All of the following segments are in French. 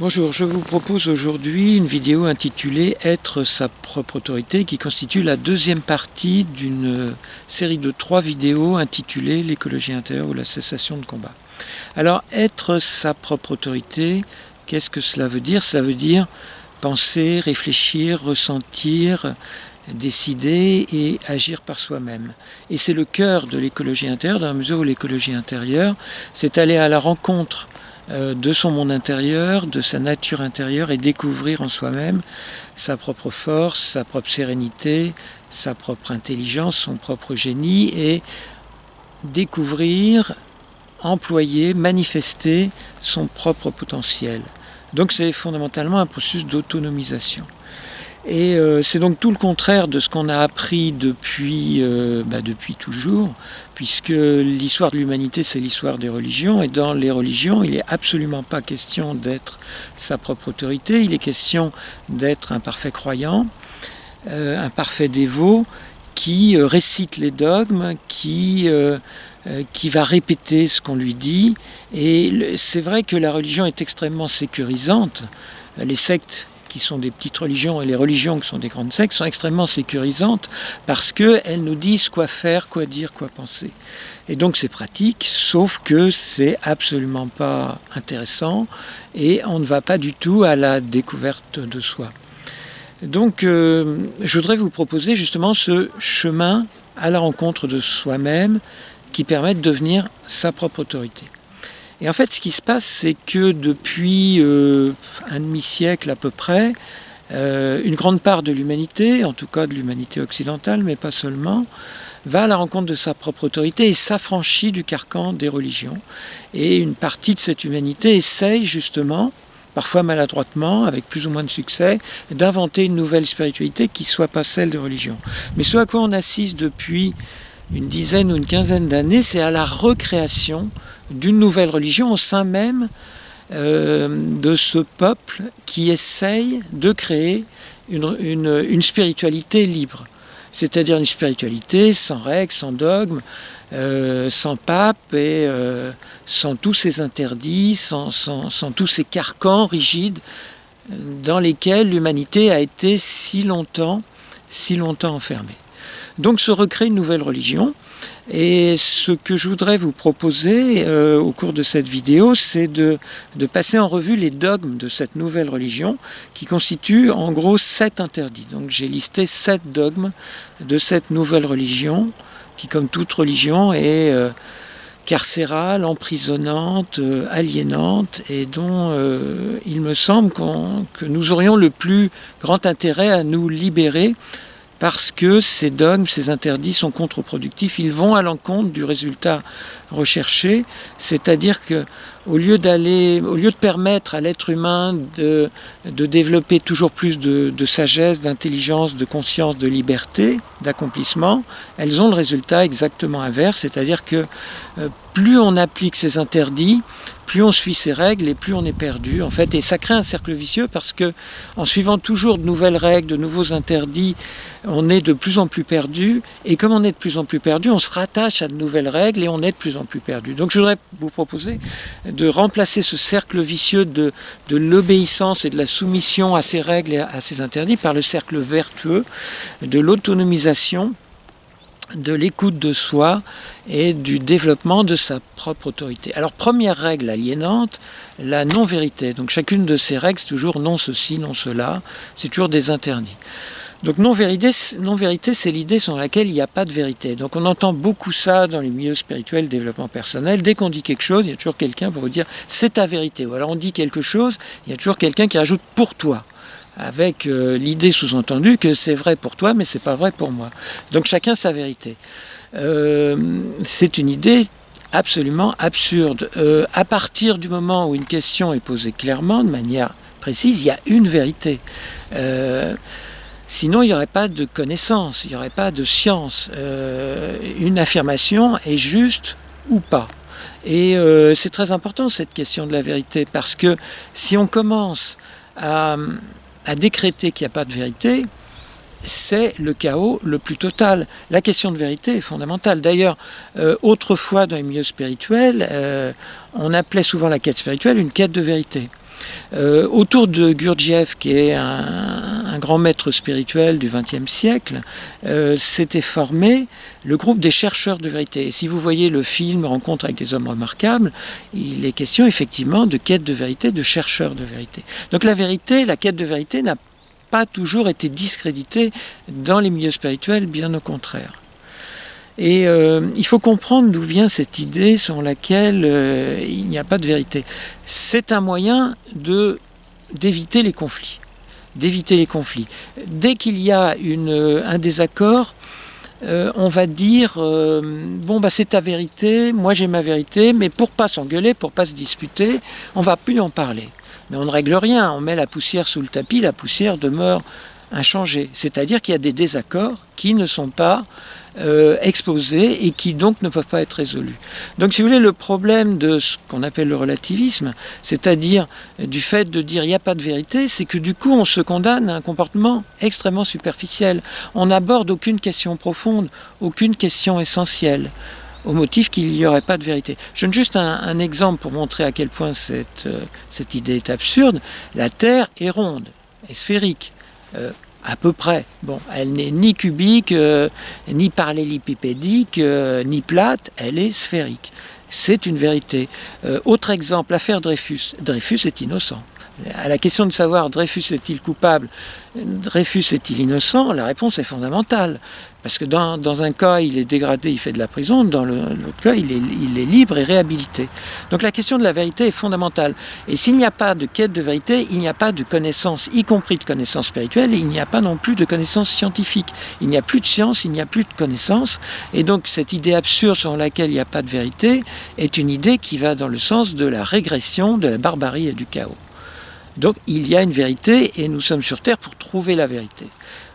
Bonjour, je vous propose aujourd'hui une vidéo intitulée « Être sa propre autorité » qui constitue la deuxième partie d'une série de 3 vidéos intitulées « L'écologie intérieure ou la cessation de combat ». Alors, être sa propre autorité, qu'est-ce que cela veut dire? Cela veut dire penser, réfléchir, ressentir, décider et agir par soi-même. Et c'est le cœur de l'écologie intérieure, dans la mesure où l'écologie intérieure, c'est aller à la rencontre de son monde intérieur, de sa nature intérieure et découvrir en soi-même sa propre force, sa propre sérénité, sa propre intelligence, son propre génie et découvrir, employer, manifester son propre potentiel. Donc c'est fondamentalement un processus d'autonomisation. Et c'est donc tout le contraire de ce qu'on a appris depuis toujours, puisque l'histoire de l'humanité, c'est l'histoire des religions, et dans les religions, il n'est absolument pas question d'être sa propre autorité, il est question d'être un parfait croyant, un parfait dévot, qui récite les dogmes, qui va répéter ce qu'on lui dit. Et c'est vrai que la religion est extrêmement sécurisante. Les sectes qui sont des petites religions et les religions qui sont des grandes sectes sont extrêmement sécurisantes parce qu'elles nous disent quoi faire, quoi dire, quoi penser. Et donc c'est pratique, sauf que c'est absolument pas intéressant et on ne va pas du tout à la découverte de soi. Donc je voudrais vous proposer justement ce chemin à la rencontre de soi-même qui permet de devenir sa propre autorité. Et en fait, ce qui se passe, c'est que depuis un demi-siècle à peu près, une grande part de l'humanité, en tout cas de l'humanité occidentale, mais pas seulement, va à la rencontre de sa propre autorité et s'affranchit du carcan des religions. Et une partie de cette humanité essaye justement, parfois maladroitement, avec plus ou moins de succès, d'inventer une nouvelle spiritualité qui ne soit pas celle des religions. Mais ce à quoi on assiste depuis une dizaine ou une quinzaine d'années, c'est à la recréation d'une nouvelle religion au sein même de ce peuple qui essaye de créer une spiritualité libre. C'est-à-dire une spiritualité sans règles, sans dogmes, sans pape et sans tous ces interdits, sans tous ces carcans rigides dans lesquels l'humanité a été si longtemps enfermée. Donc se recrée une nouvelle religion. Et ce que je voudrais vous proposer au cours de cette vidéo, c'est de passer en revue les dogmes de cette nouvelle religion qui constituent en gros 7 interdits. Donc j'ai listé 7 dogmes de cette nouvelle religion qui, comme toute religion, est carcérale, emprisonnante, aliénante et dont il me semble que nous aurions le plus grand intérêt à nous libérer parce que ces dogmes, ces interdits sont contre-productifs, ils vont à l'encontre du résultat recherché, c'est-à-dire que au lieu de permettre à l'être humain de développer toujours plus de sagesse, d'intelligence, de conscience, de liberté, d'accomplissement, elles ont le résultat exactement inverse, c'est-à-dire que plus on applique ces interdits, plus on suit ces règles et plus on est perdu en fait. Et ça crée un cercle vicieux parce que en suivant toujours de nouvelles règles, de nouveaux interdits, on est de plus en plus perdu. Et comme on est de plus en plus perdu, on se rattache à de nouvelles règles et on est de plus en plus perdu. Donc je voudrais vous proposer de remplacer ce cercle vicieux de l'obéissance et de la soumission à ces règles et à ces interdits par le cercle vertueux de l'autonomisation, de l'écoute de soi et du développement de sa propre autorité. Alors première règle aliénante, la non-vérité. Donc chacune de ces règles, c'est toujours non ceci, non cela, c'est toujours des interdits. Donc non-vérité, c'est l'idée selon laquelle il n'y a pas de vérité. Donc on entend beaucoup ça dans les milieux spirituels, développement personnel. Dès qu'on dit quelque chose, il y a toujours quelqu'un pour vous dire c'est ta vérité. Ou alors on dit quelque chose, il y a toujours quelqu'un qui rajoute pour toi, avec l'idée sous-entendue que c'est vrai pour toi, mais c'est pas vrai pour moi. Donc chacun sa vérité. C'est une idée absolument absurde. À partir du moment où une question est posée clairement, de manière précise, il y a une vérité. Sinon, il n'y aurait pas de connaissance, il n'y aurait pas de science. Une affirmation est juste ou pas. Et c'est très important cette question de la vérité, parce que si on commence à décréter qu'il n'y a pas de vérité, c'est le chaos le plus total. La question de vérité est fondamentale. D'ailleurs, autrefois dans les milieux spirituels, on appelait souvent la quête spirituelle une quête de vérité. Autour de Gurdjieff, qui est un grand maître spirituel du XXe siècle, s'était formé le groupe des chercheurs de vérité. Et si vous voyez le film Rencontre avec des hommes remarquables, il est question effectivement de quête de vérité, de chercheurs de vérité. Donc la vérité, la quête de vérité n'a pas toujours été discréditée dans les milieux spirituels, bien au contraire. Et il faut comprendre d'où vient cette idée selon laquelle il n'y a pas de vérité. C'est un moyen d'éviter les conflits. Dès qu'il y a un désaccord, on va dire c'est ta vérité, moi j'ai ma vérité, mais pour pas s'engueuler, pour pas se disputer, on va plus en parler. Mais on ne règle rien, on met la poussière sous le tapis, la poussière demeure inchangée. C'est-à-dire qu'il y a des désaccords qui ne sont pas exposés et qui donc ne peuvent pas être résolus. Donc si vous voulez, le problème de ce qu'on appelle le relativisme, c'est-à-dire du fait de dire il n'y a pas de vérité, c'est que du coup on se condamne à un comportement extrêmement superficiel. On n'aborde aucune question profonde, aucune question essentielle, au motif qu'il n'y aurait pas de vérité. Je donne juste un exemple pour montrer à quel point cette idée est absurde. La Terre est ronde, est sphérique, à peu près. Bon, elle n'est ni cubique, ni parallélépipédique, ni plate, elle est sphérique. C'est une vérité. Autre exemple, l'affaire Dreyfus. Dreyfus est innocent. À la question de savoir Dreyfus est-il coupable, Dreyfus est-il innocent, la réponse est fondamentale. Parce que dans un cas, il est dégradé, il fait de la prison, dans l'autre cas, il est libre et réhabilité. Donc la question de la vérité est fondamentale. Et s'il n'y a pas de quête de vérité, il n'y a pas de connaissance, y compris de connaissance spirituelle, et il n'y a pas non plus de connaissance scientifique. Il n'y a plus de science, il n'y a plus de connaissance. Et donc cette idée absurde selon laquelle il n'y a pas de vérité est une idée qui va dans le sens de la régression, de la barbarie et du chaos. Donc il y a une vérité et nous sommes sur Terre pour trouver la vérité.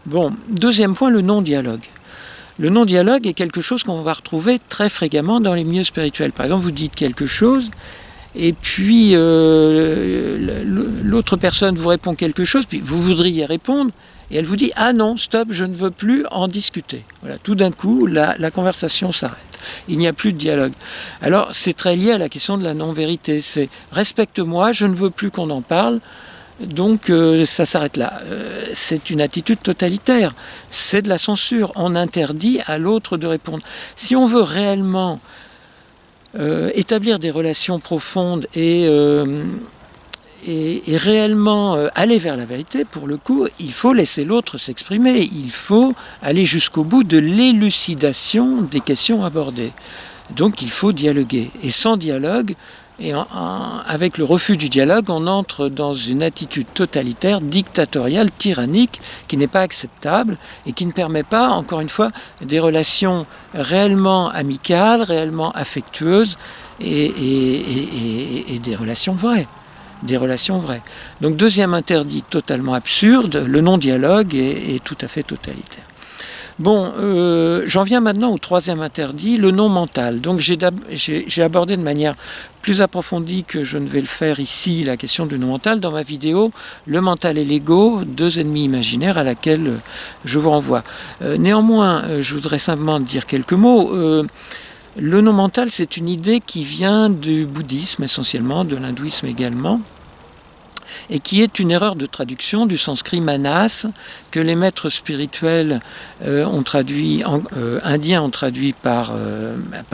Bon, deuxième point, le non-dialogue. Le non-dialogue est quelque chose qu'on va retrouver très fréquemment dans les milieux spirituels. Par exemple, vous dites quelque chose et puis l'autre personne vous répond quelque chose, puis vous voudriez répondre et elle vous dit « Ah non, stop, je ne veux plus en discuter ». Voilà, tout d'un coup, la conversation s'arrête. Il n'y a plus de dialogue. Alors, c'est très lié à la question de la non-vérité. C'est « respecte-moi, je ne veux plus qu'on en parle ». Donc ça s'arrête là. C'est une attitude totalitaire. C'est de la censure. On interdit à l'autre de répondre. Si on veut réellement établir des relations profondes et réellement aller vers la vérité, pour le coup, il faut laisser l'autre s'exprimer. Il faut aller jusqu'au bout de l'élucidation des questions abordées. Donc il faut dialoguer. Et sans dialogue, avec le refus du dialogue, on entre dans une attitude totalitaire, dictatoriale, tyrannique, qui n'est pas acceptable et qui ne permet pas, encore une fois, des relations réellement amicales, réellement affectueuses et des relations vraies. Donc deuxième interdit totalement absurde, le non-dialogue est tout à fait totalitaire. Bon, j'en viens maintenant au troisième interdit, le non mental. Donc j'ai abordé de manière plus approfondie que je ne vais le faire ici la question du non mental dans ma vidéo « Le mental et l'ego, deux ennemis imaginaires » à laquelle je vous renvoie. Néanmoins, je voudrais simplement dire quelques mots. Le non mental, c'est une idée qui vient du bouddhisme essentiellement, de l'hindouisme également, et qui est une erreur de traduction du sanskrit manas, que les maîtres spirituels indiens ont traduit par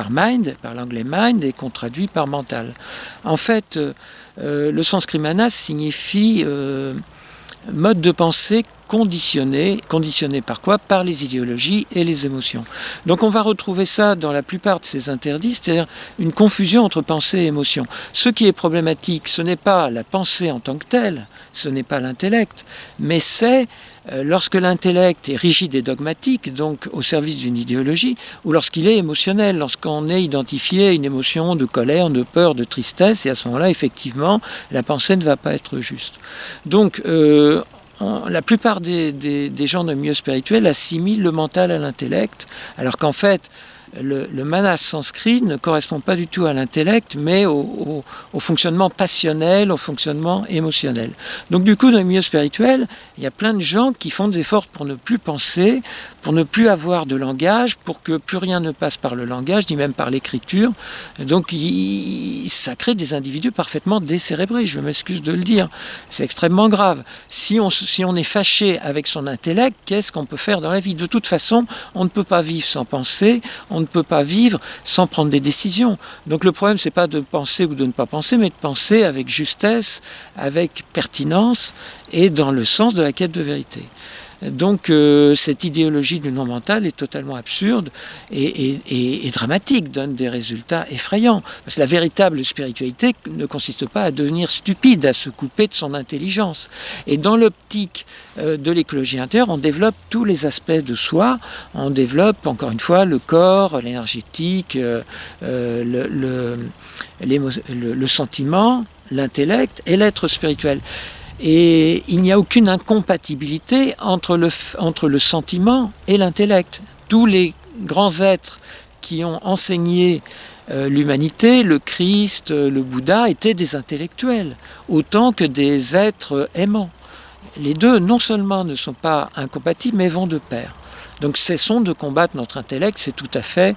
mind, par l'anglais mind, et qu'on traduit par mental. En fait, le sanskrit manas signifie mode de pensée conditionné par quoi? Par les idéologies et les émotions. Donc on va retrouver ça dans la plupart de ces interdits, c'est-à-dire une confusion entre pensée et émotion. Ce qui est problématique, ce n'est pas la pensée en tant que telle, ce n'est pas l'intellect, mais c'est lorsque l'intellect est rigide et dogmatique, donc au service d'une idéologie, ou lorsqu'il est émotionnel, lorsqu'on est identifié à une émotion de colère, de peur, de tristesse, et à ce moment-là, effectivement, la pensée ne va pas être juste. Donc, la plupart des gens de milieu spirituel assimilent le mental à l'intellect, alors qu'en fait, le manas sanskrit ne correspond pas du tout à l'intellect, mais au fonctionnement passionnel, au fonctionnement émotionnel. Donc du coup, dans le milieu spirituel, il y a plein de gens qui font des efforts pour ne plus penser, pour ne plus avoir de langage, pour que plus rien ne passe par le langage, ni même par l'écriture. Donc ça crée des individus parfaitement décérébrés, je m'excuse de le dire. C'est extrêmement grave. Si on est fâché avec son intellect, qu'est-ce qu'on peut faire dans la vie? De toute façon, on ne peut pas vivre sans penser, on ne peut pas vivre sans prendre des décisions. Donc le problème, c'est pas de penser ou de ne pas penser, mais de penser avec justesse, avec pertinence et dans le sens de la quête de vérité. Donc cette idéologie du non mental est totalement absurde et dramatique, donne des résultats effrayants. Parce que la véritable spiritualité ne consiste pas à devenir stupide, à se couper de son intelligence. Et dans l'optique de l'écologie intérieure, on développe tous les aspects de soi. On développe, encore une fois, le corps, l'énergétique, le sentiment, l'intellect et l'être spirituel. Et il n'y a aucune incompatibilité entre le sentiment et l'intellect. Tous les grands êtres qui ont enseigné l'humanité, le Christ, le Bouddha, étaient des intellectuels, autant que des êtres aimants. Les deux, non seulement ne sont pas incompatibles, mais vont de pair. Donc cessons de combattre notre intellect, c'est tout à fait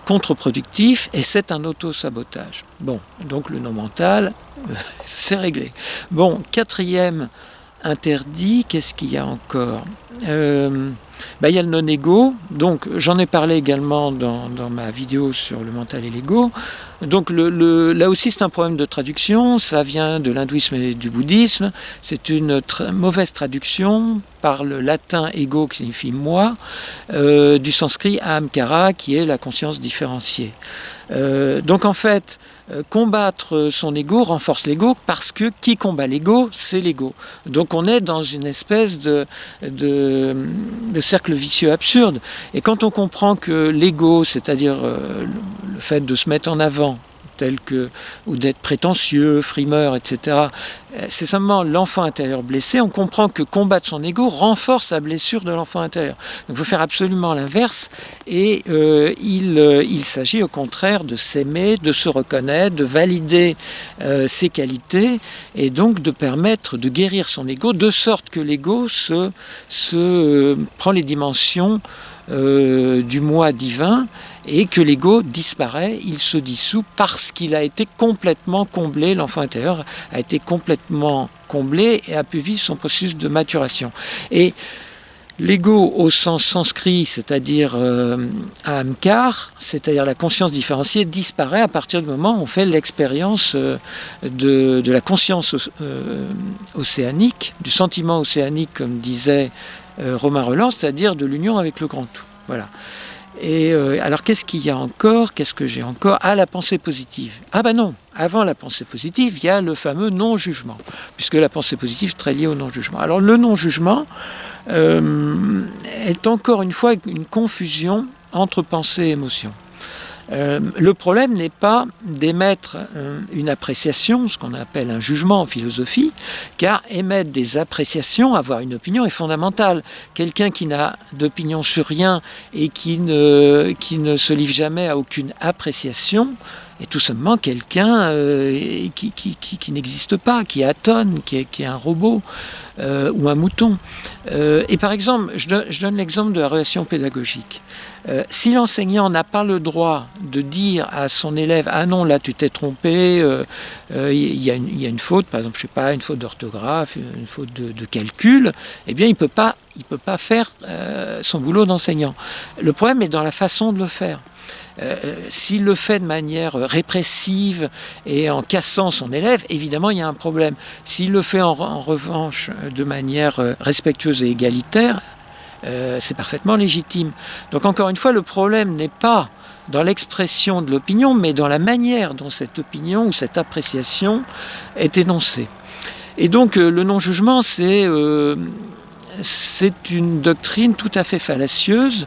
contre-productif et c'est un auto-sabotage. Bon, donc le non mental, c'est réglé. Bon, quatrième interdit, qu'est-ce qu'il y a encore? Il y a le non-ego, donc j'en ai parlé également dans ma vidéo sur le mental et l'ego. Donc là aussi c'est un problème de traduction, ça vient de l'hindouisme et du bouddhisme, c'est une mauvaise traduction par le latin ego qui signifie moi, du sanskrit ahamkara qui est la conscience différenciée. Donc en fait, combattre son ego renforce l'ego parce que qui combat l'ego, c'est l'ego. Donc on est dans une espèce de cercle vicieux absurde. Et quand on comprend que l'ego, c'est-à-dire le fait de se mettre en avant, ou d'être prétentieux, frimeur, etc., c'est simplement l'enfant intérieur blessé, on comprend que combattre son ego renforce la blessure de l'enfant intérieur. Donc il faut faire absolument l'inverse et il s'agit au contraire de s'aimer, de se reconnaître, de valider ses qualités et donc de permettre de guérir son ego de sorte que l'ego prend les dimensions du moi divin et que l'ego disparaît, il se dissout parce qu'il a été complètement comblé, l'enfant intérieur a été complètement comblé et a pu vivre son processus de maturation. Et l'ego au sens sanskrit, c'est-à-dire ahamkar, c'est-à-dire la conscience différenciée, disparaît à partir du moment où on fait l'expérience de la conscience océanique, du sentiment océanique, comme disait Romain Rolland, c'est-à-dire de l'union avec le grand tout. Voilà. Et alors qu'est-ce qu'il y a encore? Qu'est-ce que j'ai encore? Ah, la pensée positive. Ah ben non, avant la pensée positive, il y a le fameux non-jugement, puisque la pensée positive est très liée au non-jugement. Alors le non-jugement est encore une fois une confusion entre pensée et émotion. Le problème n'est pas d'émettre une appréciation, ce qu'on appelle un jugement en philosophie, car émettre des appréciations, avoir une opinion est fondamental. Quelqu'un qui n'a d'opinion sur rien et qui ne se livre jamais à aucune appréciation est tout simplement quelqu'un qui n'existe pas, qui est atone, qui est un robot ou un mouton. Et par exemple, je donne l'exemple de la relation pédagogique. Si l'enseignant n'a pas le droit de dire à son élève « Ah non, là tu t'es trompé, il y a une faute, par exemple, je sais pas, une faute d'orthographe, une faute de calcul », eh bien il peut pas faire son boulot d'enseignant. Le problème est dans la façon de le faire. S'il le fait de manière répressive et en cassant son élève, évidemment il y a un problème. S'il le fait en revanche de manière respectueuse et égalitaire, c'est parfaitement légitime. Donc encore une fois, le problème n'est pas dans l'expression de l'opinion, mais dans la manière dont cette opinion ou cette appréciation est énoncée. Et donc le non-jugement, c'est une doctrine tout à fait fallacieuse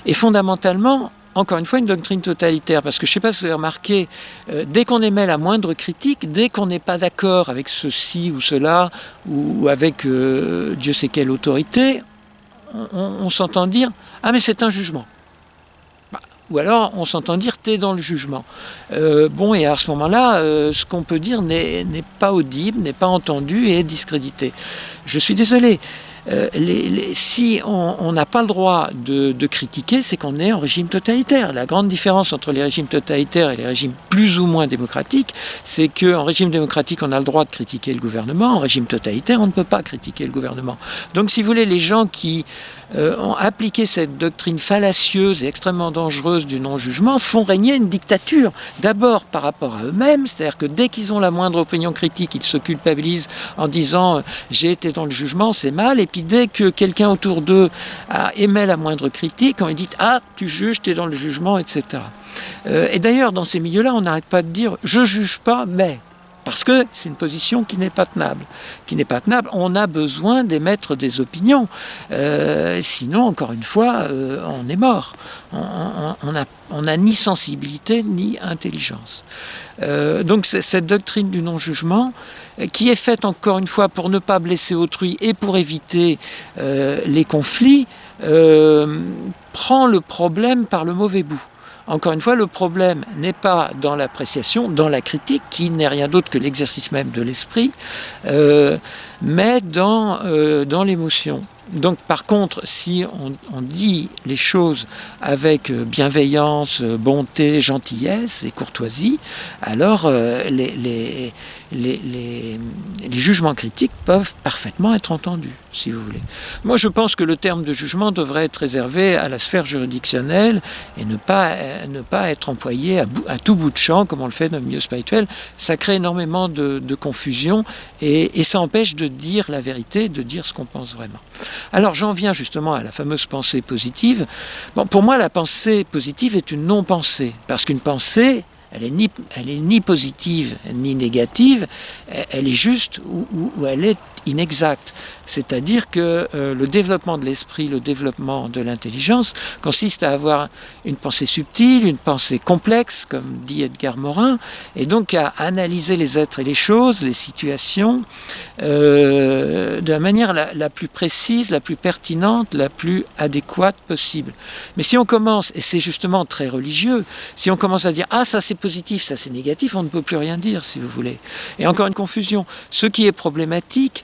et fondamentalement, encore une fois, une doctrine totalitaire, parce que je ne sais pas si vous avez remarqué, dès qu'on émet la moindre critique, dès qu'on n'est pas d'accord avec ceci ou cela, ou avec Dieu sait quelle autorité, on s'entend dire « Ah mais c'est un jugement ». Ou alors on s'entend dire « T'es dans le jugement ». Et à ce moment-là, ce qu'on peut dire n'est pas audible, n'est pas entendu et est discrédité. Je suis désolé. si on n'a pas le droit de critiquer, c'est qu'on est en régime totalitaire. La grande différence entre les régimes totalitaires et les régimes plus ou moins démocratiques, c'est qu'en régime démocratique, on a le droit de critiquer le gouvernement. En régime totalitaire, on ne peut pas critiquer le gouvernement. Donc, si vous voulez, les gens qui ont appliqué cette doctrine fallacieuse et extrêmement dangereuse du non-jugement font régner une dictature. D'abord par rapport à eux-mêmes, c'est-à-dire que dès qu'ils ont la moindre opinion critique, ils se culpabilisent en disant « j'ai été dans le jugement, c'est mal ». Et puis dès que quelqu'un autour d'eux émet la moindre critique, on lui dit « ah, tu juges, tu es dans le jugement », etc. Et d'ailleurs, dans ces milieux-là, on n'arrête pas de dire « je juge pas, mais ». Parce que c'est une position qui n'est pas tenable. On a besoin d'émettre des opinions. Sinon, encore une fois, on est mort. On n'a ni sensibilité ni intelligence. Donc cette doctrine du non-jugement, qui est faite encore une fois pour ne pas blesser autrui et pour éviter les conflits, prend le problème par le mauvais bout. Encore une fois, le problème n'est pas dans l'appréciation, dans la critique, qui n'est rien d'autre que l'exercice même de l'esprit, mais dans l'émotion. Donc par contre, si on dit les choses avec bienveillance, bonté, gentillesse et courtoisie, alors les jugements critiques peuvent parfaitement être entendus, si vous voulez. Moi, je pense que le terme de jugement devrait être réservé à la sphère juridictionnelle et ne pas être employé à tout bout de champ, comme on le fait dans le milieu spirituel. Ça crée énormément de confusion et ça empêche de dire la vérité, de dire ce qu'on pense vraiment. Alors, j'en viens justement à la fameuse pensée positive. Bon, pour moi, la pensée positive est une non-pensée, parce qu'une pensée, elle est ni positive ni négative, elle est juste ou elle est inexacte. C'est-à-dire que le développement de l'esprit, le développement de l'intelligence consiste à avoir une pensée subtile, une pensée complexe, comme dit Edgar Morin, et donc à analyser les êtres et les choses, les situations, de la manière la plus précise, la plus pertinente, la plus adéquate possible. Mais si on commence, et c'est justement très religieux, si on commence à dire « ah, ça c'est positif, ça c'est négatif », on ne peut plus rien dire, si vous voulez. Et encore une confusion. Ce qui est problématique,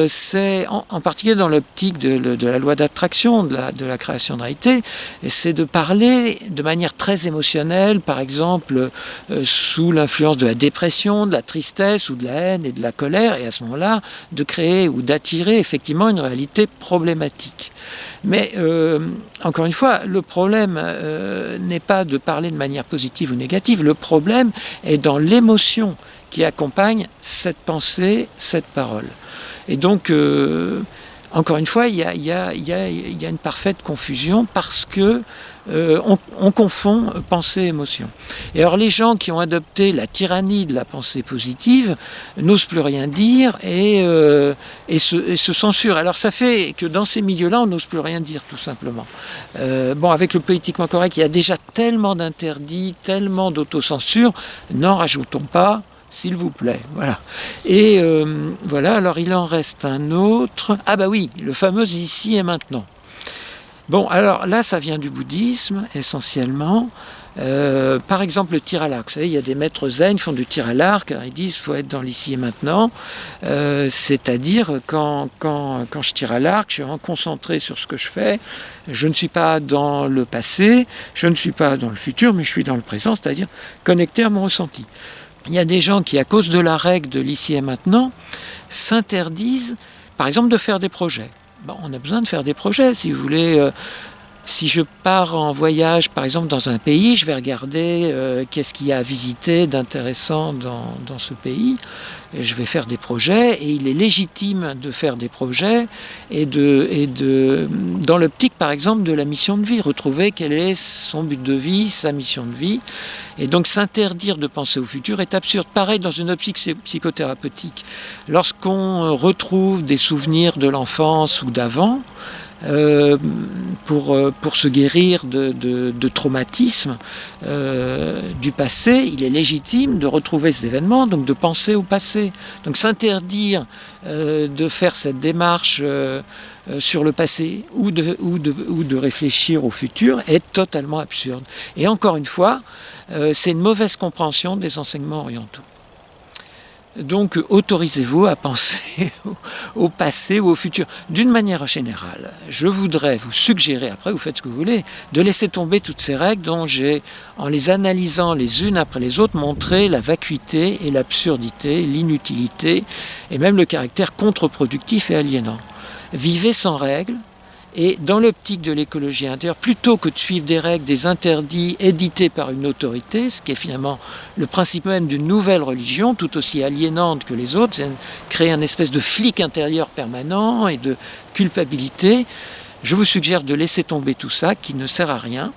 c'est en particulier dans l'optique de la loi d'attraction, de la création de réalité, c'est de parler de manière très émotionnelle, par exemple sous l'influence de la dépression, de la tristesse ou de la haine et de la colère, et à ce moment-là, de créer ou d'attirer effectivement une réalité problématique. Mais encore une fois, le problème n'est pas de parler de manière positive ou négative, le problème est dans l'émotion qui accompagne cette pensée, cette parole. Et donc, encore une fois, il y a une parfaite confusion parce que on confond pensée et émotion. Et alors les gens qui ont adopté la tyrannie de la pensée positive n'osent plus rien dire et se censurent. Alors ça fait que dans ces milieux-là, on n'ose plus rien dire, tout simplement. Bon, avec le politiquement correct, il y a déjà tellement d'interdits, tellement d'autocensure, n'en rajoutons pas. S'il vous plaît, voilà. Et voilà, alors il en reste un autre. Ah bah oui, le fameux ici et maintenant. Bon, alors là, ça vient du bouddhisme, essentiellement. Par exemple, le tir à l'arc. Vous savez, il y a des maîtres zen qui font du tir à l'arc. Ils disent qu'il faut être dans l'ici et maintenant. C'est-à-dire, quand je tire à l'arc, je suis vraiment concentré sur ce que je fais. Je ne suis pas dans le passé, je ne suis pas dans le futur, mais je suis dans le présent, c'est-à-dire connecté à mon ressenti. Il y a des gens qui, à cause de la règle de l'ici et maintenant, s'interdisent, par exemple, de faire des projets. Bon, on a besoin de faire des projets, si vous voulez. Si je pars en voyage, par exemple, dans un pays, je vais regarder qu'est-ce qu'il y a à visiter d'intéressant dans ce pays. Et je vais faire des projets et il est légitime de faire des projets et dans l'optique, par exemple, de la mission de vie, retrouver quel est son but de vie, sa mission de vie. Et donc s'interdire de penser au futur est absurde. Pareil dans une optique psychothérapeutique. Lorsqu'on retrouve des souvenirs de l'enfance ou d'avant, pour se guérir de traumatismes du passé, il est légitime de retrouver ces événements, donc de penser au passé. Donc s'interdire de faire cette démarche sur le passé ou de réfléchir au futur est totalement absurde. Et encore une fois, c'est une mauvaise compréhension des enseignements orientaux. Donc autorisez-vous à penser au passé ou au futur. D'une manière générale, je voudrais vous suggérer, après vous faites ce que vous voulez, de laisser tomber toutes ces règles dont j'ai, en les analysant les unes après les autres, montré la vacuité et l'absurdité, l'inutilité et même le caractère contre-productif et aliénant. Vivez sans règles. Et dans l'optique de l'écologie intérieure, plutôt que de suivre des règles, des interdits édités par une autorité, ce qui est finalement le principe même d'une nouvelle religion, tout aussi aliénante que les autres, c'est créer un espèce de flic intérieur permanent et de culpabilité, je vous suggère de laisser tomber tout ça, qui ne sert à rien,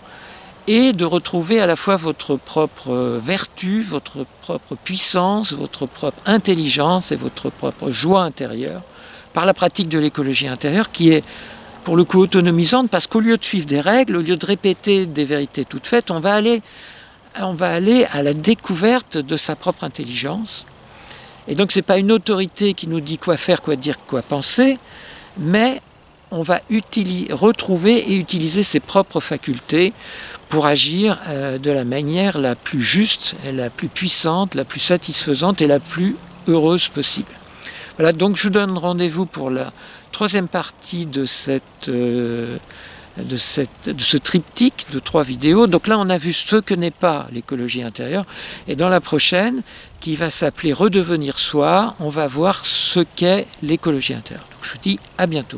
et de retrouver à la fois votre propre vertu, votre propre puissance, votre propre intelligence et votre propre joie intérieure, par la pratique de l'écologie intérieure, qui est pour le coup autonomisante, parce qu'au lieu de suivre des règles, au lieu de répéter des vérités toutes faites, on va aller à la découverte de sa propre intelligence. Et donc ce n'est pas une autorité qui nous dit quoi faire, quoi dire, quoi penser, mais on va retrouver et utiliser ses propres facultés pour agir de la manière la plus juste, la plus puissante, la plus satisfaisante et la plus heureuse possible. Voilà, donc je vous donne rendez-vous pour la troisième partie de ce triptyque de 3 vidéos. Donc là, on a vu ce que n'est pas l'écologie intérieure. Et dans la prochaine, qui va s'appeler Redevenir soi, on va voir ce qu'est l'écologie intérieure. Donc je vous dis à bientôt.